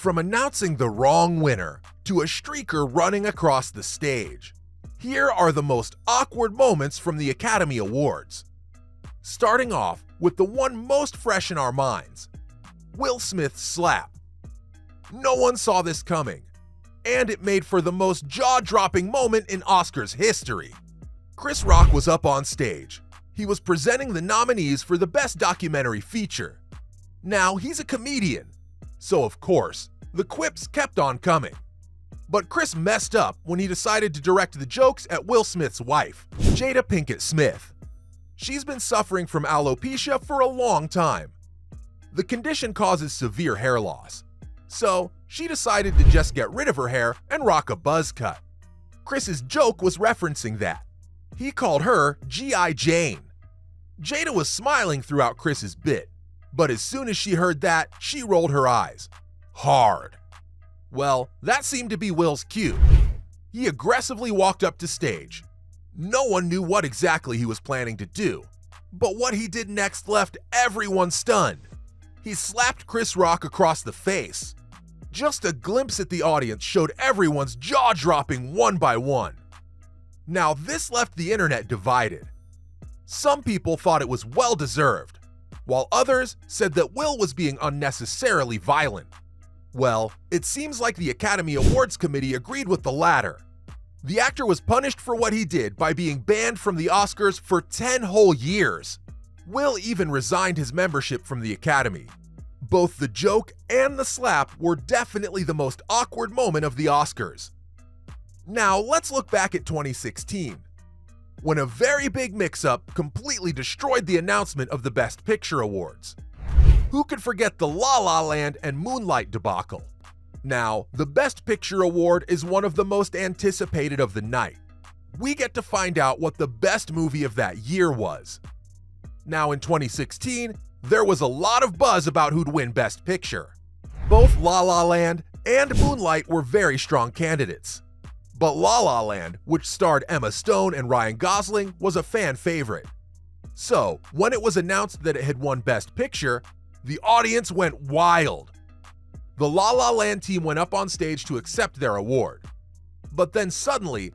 From announcing the wrong winner to a streaker running across the stage, here are the most awkward moments from the Academy Awards. Starting off with the one most fresh in our minds, Will Smith's slap. No one saw this coming, and it made for the most jaw-dropping moment in Oscars history. Chris Rock was up on stage. He was presenting the nominees for the Best Documentary Feature. Now, he's a comedian, so of course, the quips kept on coming. But Chris messed up when he decided to direct the jokes at Will Smith's wife, Jada Pinkett Smith. She's been suffering from alopecia for a long time. The condition causes severe hair loss, so she decided to just get rid of her hair and rock a buzz cut. Chris's joke was referencing that. He called her G.I. Jane. Jada was smiling throughout Chris's bit, but as soon as she heard that, she rolled her eyes. Hard. Well, that seemed to be Will's cue. He aggressively walked up to stage. No one knew what exactly he was planning to do, but what he did next left everyone stunned. He slapped Chris Rock across the face. Just a glimpse at the audience showed everyone's jaw dropping one by one. Now, this left the internet divided. Some people thought it was well-deserved, while others said that Will was being unnecessarily violent. Well, it seems like the Academy Awards Committee agreed with the latter. The actor was punished for what he did by being banned from the Oscars for 10 whole years. Will even resigned his membership from the Academy. Both the joke and the slap were definitely the most awkward moment of the Oscars. Now, let's look back at 2016, when a very big mix-up completely destroyed the announcement of the Best Picture Awards. Who could forget the La La Land and Moonlight debacle? Now, the Best Picture Award is one of the most anticipated of the night. We get to find out what the best movie of that year was. Now, in 2016, there was a lot of buzz about who'd win Best Picture. Both La La Land and Moonlight were very strong candidates. But La La Land, which starred Emma Stone and Ryan Gosling, was a fan favorite. So, when it was announced that it had won Best Picture, the audience went wild. The La La Land team went up on stage to accept their award. But then suddenly,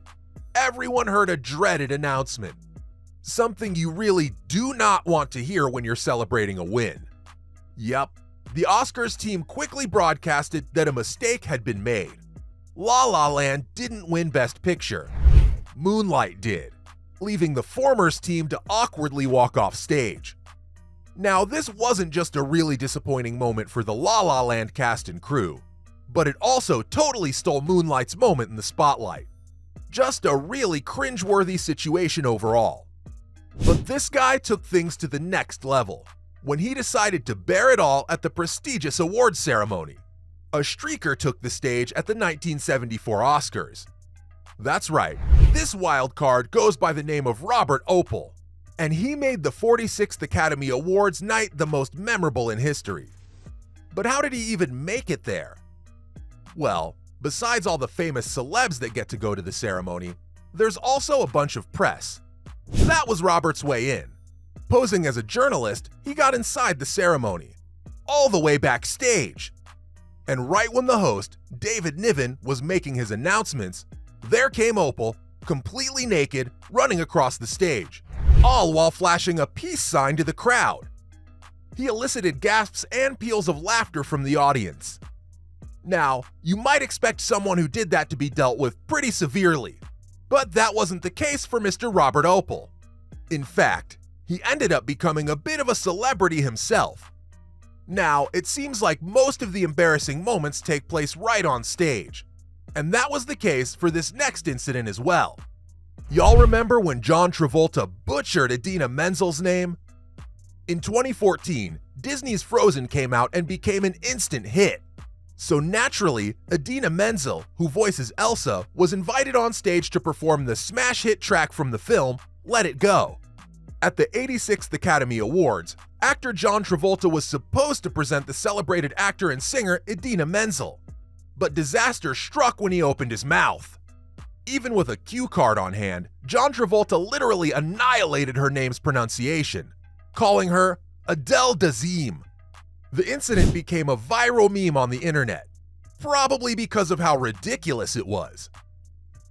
everyone heard a dreaded announcement. Something you really do not want to hear when you're celebrating a win. Yep, the Oscars team quickly broadcasted that a mistake had been made. La La Land didn't win Best Picture. Moonlight did, leaving the former's team to awkwardly walk off stage. Now, this wasn't just a really disappointing moment for the La La Land cast and crew, but it also totally stole Moonlight's moment in the spotlight. Just a really cringeworthy situation overall. But this guy took things to the next level when he decided to bear it all at the prestigious awards ceremony. A streaker took the stage at the 1974 Oscars. That's right, this wild card goes by the name of Robert Opel, and he made the 46th Academy Awards night the most memorable in history. But how did he even make it there? Well, besides all the famous celebs that get to go to the ceremony, there's also a bunch of press. That was Robert's way in. Posing as a journalist, he got inside the ceremony, all the way backstage. And right when the host, David Niven, was making his announcements, there came Opel, completely naked, running across the stage, all while flashing a peace sign to the crowd. He elicited gasps and peals of laughter from the audience. Now, you might expect someone who did that to be dealt with pretty severely, but that wasn't the case for Mr. Robert Opel. In fact, he ended up becoming a bit of a celebrity himself. Now, it seems like most of the embarrassing moments take place right on stage, and that was the case for this next incident as well. Y'all remember when John Travolta butchered Idina Menzel's name? In 2014, Disney's Frozen came out and became an instant hit. So naturally, Idina Menzel, who voices Elsa, was invited on stage to perform the smash hit track from the film, Let It Go. At the 86th Academy Awards, actor John Travolta was supposed to present the celebrated actor and singer Idina Menzel. But disaster struck when he opened his mouth. Even with a cue card on hand, John Travolta literally annihilated her name's pronunciation, calling her Adele Dazeem. The incident became a viral meme on the internet. probably because of how ridiculous it was.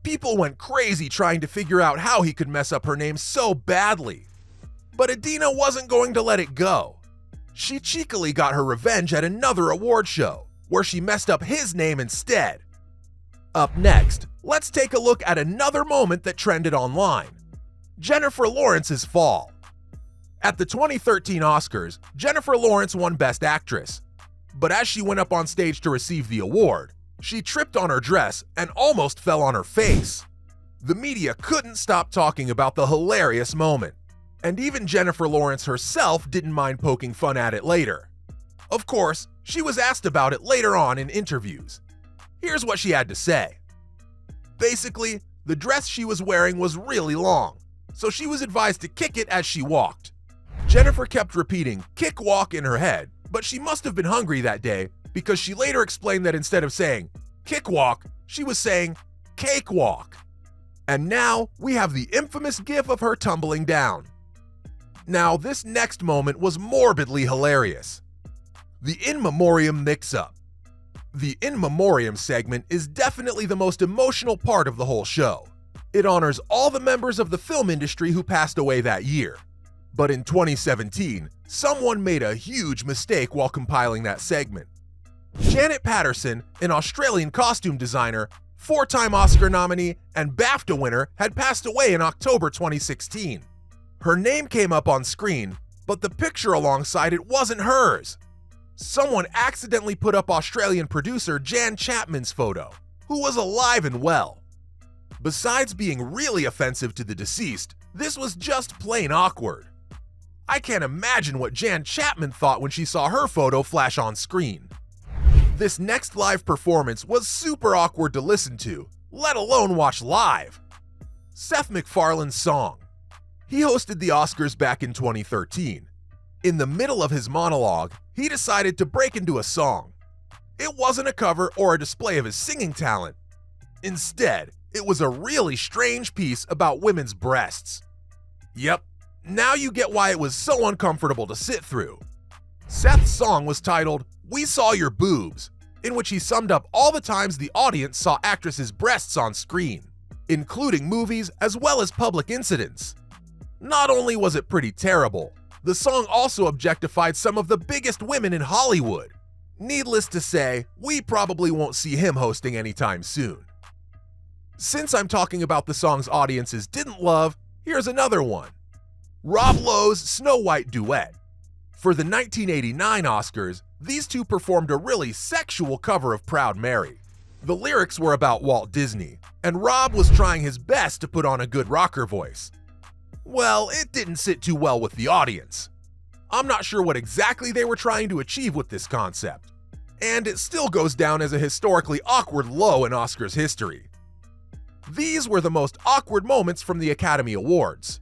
People went crazy trying to figure out how he could mess up her name so badly. But Idina wasn't going to let it go. She cheekily got her revenge at another award show, where she messed up his name instead. Up next, let's take a look at another moment that trended online: Jennifer Lawrence's fall. At the 2013 Oscars, Jennifer Lawrence won Best Actress. But as she went up on stage to receive the award, she tripped on her dress and almost fell on her face. The media couldn't stop talking about the hilarious moment, and even Jennifer Lawrence herself didn't mind poking fun at it later. Of course, she was asked about it later on in interviews. Here's what she had to say. Basically, the dress she was wearing was really long, so she was advised to kick it as she walked. Jennifer kept repeating "kick walk" in her head, but she must have been hungry that day, because she later explained that instead of saying "kick walk," she was saying "cake walk." And now we have the infamous gif of her tumbling down. Now, this next moment was morbidly hilarious. The In Memoriam mix-up. The In Memoriam segment is definitely the most emotional part of the whole show. It honors all the members of the film industry who passed away that year. But in 2017, someone made a huge mistake while compiling that segment. Janet Patterson, an Australian costume designer, 4-time Oscar nominee, and BAFTA winner, had passed away in October 2016. Her name came up on screen, but the picture alongside it wasn't hers. Someone accidentally put up Australian producer Jan Chapman's photo, who was alive and well. Besides being really offensive to the deceased, this was just plain awkward. I can't imagine what Jan Chapman thought when she saw her photo flash on screen. This next live performance was super awkward to listen to, let alone watch live. Seth MacFarlane's song. He hosted the Oscars back in 2013. In the middle of his monologue, he decided to break into a song. It wasn't a cover or a display of his singing talent. Instead, it was a really strange piece about women's breasts. Yep, now you get why it was so uncomfortable to sit through. Seth's song was titled "We Saw Your Boobs," in which he summed up all the times the audience saw actresses' breasts on screen, including movies as well as public incidents. Not only was it pretty terrible, the song also objectified some of the biggest women in Hollywood. Needless to say, we probably won't see him hosting anytime soon. Since I'm talking about the songs audiences didn't love, here's another one. Rob Lowe's Snow White duet. For the 1989 Oscars, these two performed a really sexual cover of Proud Mary. The lyrics were about Walt Disney, and Rob was trying his best to put on a good rocker voice. Well, it didn't sit too well with the audience. I'm not sure what exactly they were trying to achieve with this concept, and it still goes down as a historically awkward low in Oscars history. These were the most awkward moments from the Academy Awards.